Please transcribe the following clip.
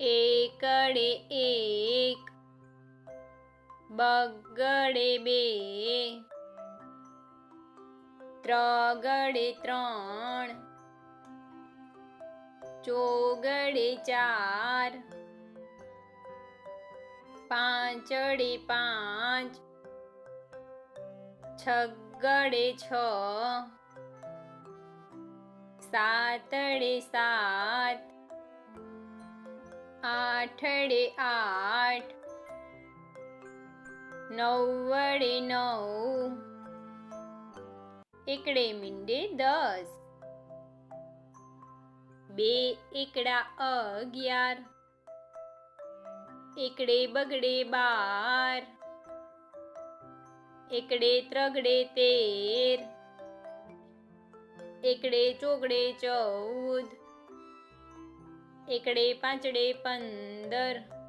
એકડે એક, બગડે બે, ત્રગડે ત્રણ, ચોગડે ચાર, પાંચડે પાંચ, છગડે છ, સાતડે સાત, આઠડે આઠ, નવડે નવ, એકડે મીંડે 10, બે એકડા 11, એકડે બગડે 12, એકડે ત્રગડે 13, એકડે ચોગડે 14, એકડે પાંચડે 15,